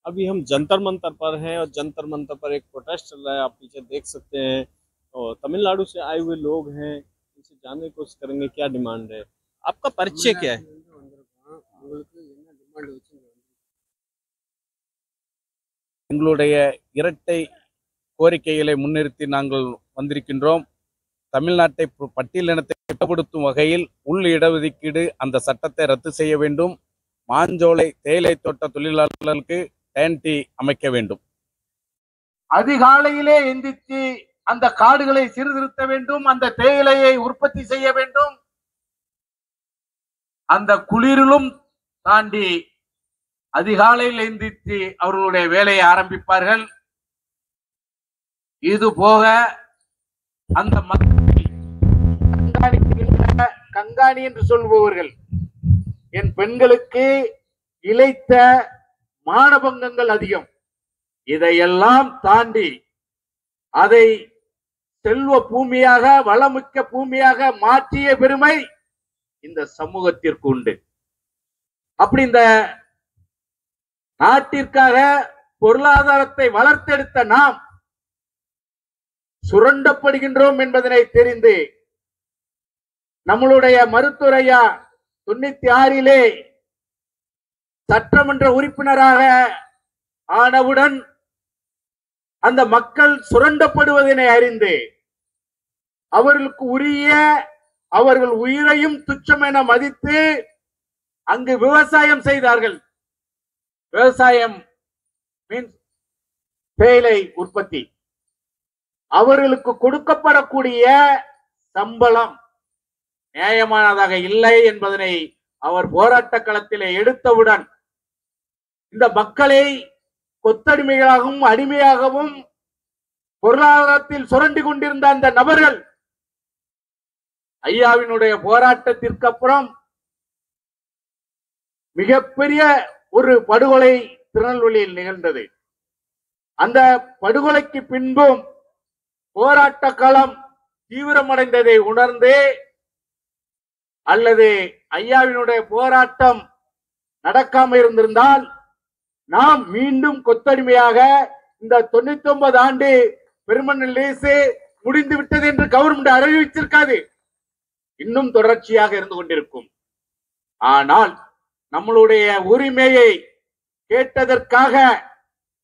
अभी हम जंतर मंतर पर हैं और जंतर मंतर पर एक प्रोटेस्ट चल रहा है, आप पीछे देख सकते हैं। और तमिलनाडु से आए हुए लोग हैं, इनसे जानने की कोशिश करेंगे क्या डिमांड है। आपका परिचय क्या है? எங்களுடைய இரட்டை கோரிக்கைகளை முன்னிறுத்தி நாங்கள் வந்திருக்கின்றோம். தமிழ்நாட்டை பட்டியலினத்தை பிற்படுத்தும் வகையில் உள் இடஒதுக்கீடு அந்த சட்டத்தை ரத்து செய்ய வேண்டும். மாஞ்சோலை தேயிலை தோட்ட தொழிலாளர்களுக்கு டேன்டி அமைக்க வேண்டும். அதிகாலையிலே எந்திரிச்சு அந்த காடுகளை சீர்திருத்த வேண்டும். அந்த தேயிலையை உற்பத்தி செய்ய வேண்டும். அந்த குளிரிலும் தாண்டி அதிகாலையில் எந்திரித்து அவர்களுடைய வேலையை ஆரம்பிப்பார்கள். இது போக அந்த மக்களை கண்காணிக்கின்ற கண்காணி என்று சொல்பவர்கள் என் பெண்களுக்கு இழைத்த மானபங்கங்கள் அதிகம். இதையெல்லாம் தாண்டி அதை செல்வ பூமியாக வளமிக்க பூமியாக மாற்றிய பெருமை இந்த சமூகத்திற்கு உண்டு. அப்படி இந்த நாட்டிற்காக பொருளாதாரத்தை வளர்த்தெடுத்த நாம் சுரண்டப்படுகின்றோம் என்பதனை தெரிந்து நம்மளுடைய மருத்துவரையா 96 சட்டமன்ற உறுப்பினராக ஆனவுடன் அந்த மக்கள் சுரண்டப்படுவதனை அறிந்து அவர்களுக்கு உரிய அவர்கள் உயிரையும் துச்சம் என மதித்து அங்கு விவசாயம் செய்தார்கள். விவசாயம் மீன்ஸ் தேயிலை உற்பத்தி. அவர்களுக்கு கொடுக்கப்படக்கூடிய சம்பளம் நியாயமானதாக இல்லை என்பதனை அவர் போராட்ட களத்திலே எடுத்தவுடன் இந்த மக்களை கொத்தடிமைகளாகவும் அடிமையாகவும் பொருளாதாரத்தில் சுரண்டி கொண்டிருந்த அந்த நபர்கள் ஐயாவினுடைய போராட்டத்திற்கு அப்புறம் மிகப்பெரிய ஒரு படுகொலை திருநெல்வேலியில் நிகழ்ந்தது. அந்த படுகொலைக்கு பின்பும் போராட்ட களம் தீவிரமடைந்ததை உணர்ந்து அல்லது ஐயாவினுடைய போராட்டம் நடக்காம இருந்திருந்தால் நாம் மீண்டும் கொத்தடிமையாக இந்த 99 ஆண்டு பெர்மனன்ட் லீஸ் முடிந்து விட்டது என்று கவர்மெண்ட் அறிவிச்சிருக்காது. இன்னும் தொடர்ச்சியாக இருந்து கொண்டிருக்கும். ஆனால் நம்மளுடைய உரிமையை கேட்டதற்காக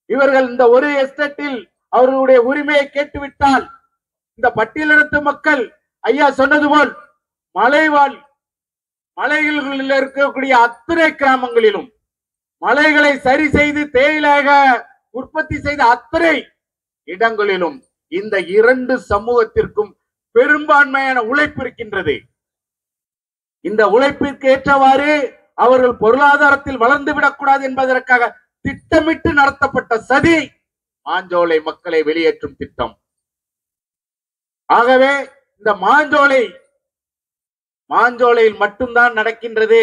இவர்கள் இந்த ஒரு எஸ்டேட்டில் அவர்களுடைய உரிமையை கேட்டுவிட்டால் இந்த பட்டியலினத்து மக்கள் ஐயா சொன்னது போல் மலைகளில் இருக்கக்கூடிய அத்தனை கிராமங்களிலும் மலைகளை சரி செய்து தேயிலாக உற்பத்தி செய்த அத்தனை இடங்களிலும் இந்த இரண்டு சமூகத்திற்கும் பெரும்பான்மையான உழைப்பு இருக்கின்றது. இந்த உழைப்பிற்கு ஏற்றவாறு அவர்கள் பொருளாதாரத்தில் வளர்ந்து விடக்கூடாது என்பதற்காக திட்டமிட்டு நடத்தப்பட்ட சதி மாஞ்சோலை மக்களை வெளியேற்றும் திட்டம். ஆகவே இந்த மாஞ்சோலையில் மட்டும்தான் நடக்கின்றது.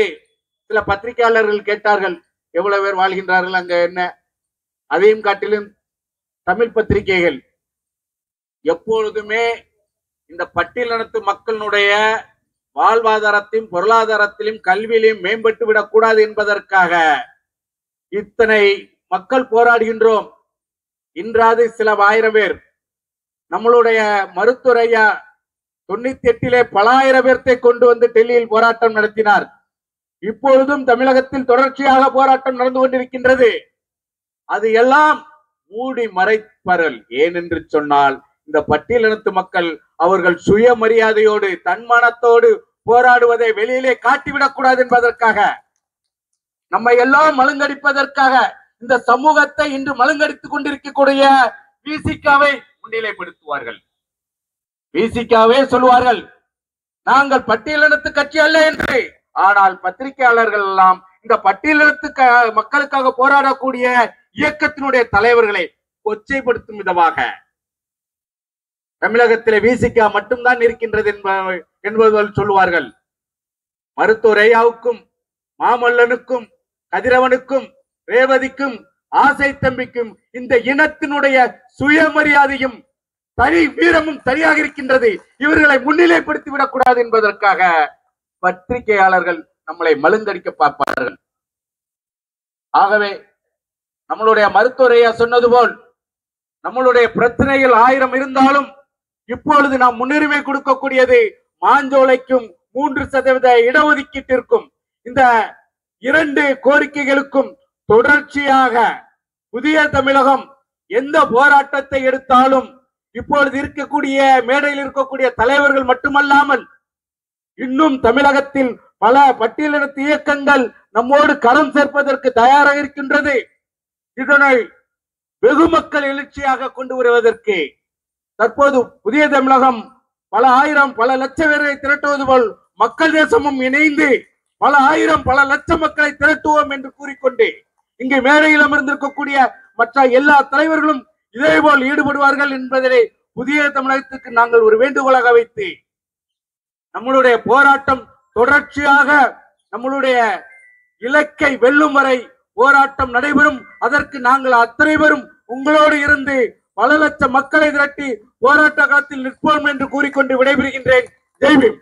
சில பத்திரிகையாளர்கள் கேட்டார்கள், எவ்வளவு பேர் வாழ்கின்றார்கள் அங்க என்ன? அதையும் காட்டிலும் தமிழ் பத்திரிகைகள் எப்பொழுதுமே இந்த பட்டியலினத்து மக்களுடைய வாழ்வாதாரத்தையும் பொருளாதாரத்திலும் கல்வியிலும் மேம்பட்டு விடக்கூடாது என்பதற்காக இத்தனை மக்கள் போராடுகின்றோம். இன்றாவது சில 1000 பேர் நம்மளுடைய மருத்துவரையா 98 பல ஆயிரம் பேர்த்தை கொண்டு வந்து டெல்லியில் போராட்டம் நடத்தினார். இப்பொழுதும் தமிழகத்தில் தொடர்ச்சியாக போராட்டம் நடந்து கொண்டிருக்கின்றது. அது எல்லாம் மூடி மறைப்பரல். ஏனென்று சொன்னால் இந்த பட்டியலினத்து மக்கள் அவர்கள் சுயமரியாதையோடு தன்மானத்தோடு போராடுவதை வெளியிலே காட்டிவிடக்கூடாது என்பதற்காக, நம்மை எல்லாம் மழுங்கடிப்பதற்காக இந்த சமூகத்தை இன்று மழுங்கடித்துக் கொண்டிருக்கக்கூடிய விசிகாவை முன்னிலைப்படுத்துவார்கள். விசிகாவே சொல்வார்கள் நாங்கள் பட்டியலினத்து கட்சி அல்ல என்று. ஆனால் பத்திரிகையாளர்கள் எல்லாம் இந்த பட்டியலினத்து மக்களுக்காக போராடக்கூடிய இயக்கத்தினுடைய தலைவர்களை கொச்சைப்படுத்தும் விதமாக தமிழகத்திலே விசிகா மட்டும்தான் இருக்கின்றது என்பது சொல்லுவார்கள். மருத்துவர் ஐயாவுக்கும் மாமல்லனுக்கும் கதிரவனுக்கும் ரேவதிக்கும் ஆசை தம்பிக்கும் இந்த இனத்தினுடைய சுயமரியாதையும் தனி வீரமும் சரியாக இருக்கின்றது. இவர்களை முன்னிலைப்படுத்தி விடக்கூடாது என்பதற்காக பத்திரிகையாளர்கள் நம்மளை மழுங்கடிக்க பார்ப்பார்கள். ஆகவே நம்மளுடைய மருத்துவரையா சொன்னது போல் நம்மளுடைய பிரச்சனைகள் 1000 இருந்தாலும் இப்பொழுது நாம் முன்னுரிமை கொடுக்கக்கூடியது மாஞ்சோலைக்கும் 3% இடஒதுக்கீட்டிற்கும். இந்த 2 கோரிக்கைகளுக்கும் தொடர்ச்சியாக புதிய தமிழகம் எந்த போராட்டத்தை எடுத்தாலும் இப்பொழுது இருக்கக்கூடிய மேடையில் இருக்கக்கூடிய தலைவர்கள் மட்டுமல்லாமல் இன்னும் தமிழகத்தில் பல பட்டியலினத்து இயக்கங்கள் நம்மோடு கரம் சேர்ப்பதற்கு தயாராக இருக்கின்றது. இதனை வெகு மக்கள் எழுச்சியாக கொண்டு வருவதற்கு தற்போது புதிய தமிழகம் பல ஆயிரம் பல லட்சம் பேரை திரட்டுவது போல் மக்கள் தேசமும் இணைந்து பல ஆயிரம் பல லட்சம் மக்களை திரட்டுவோம் என்று கூறிக்கொண்டு இங்கு மேடையில் அமர்ந்திருக்கக்கூடிய மற்ற எல்லா தலைவர்களும் இதேபோல் ஈடுபடுவார்கள் என்பதை புதிய தமிழகத்துக்கு நாங்கள் ஒரு வேண்டுகோளாக வைத்து நம்மளுடைய போராட்டம் தொடர்ச்சியாக நம்மளுடைய இலக்கை வெல்லும் வரை போராட்டம் நடைபெறும். அதற்கு நாங்கள் அத்தனை பேரும் உங்களோடு இருந்து பல லட்சம் மக்களை திரட்டி போராட்ட காலத்தில் நிற்போம் என்று கூறிக்கொண்டு விடைபெறுகின்றேன். ஜெய் பீம்.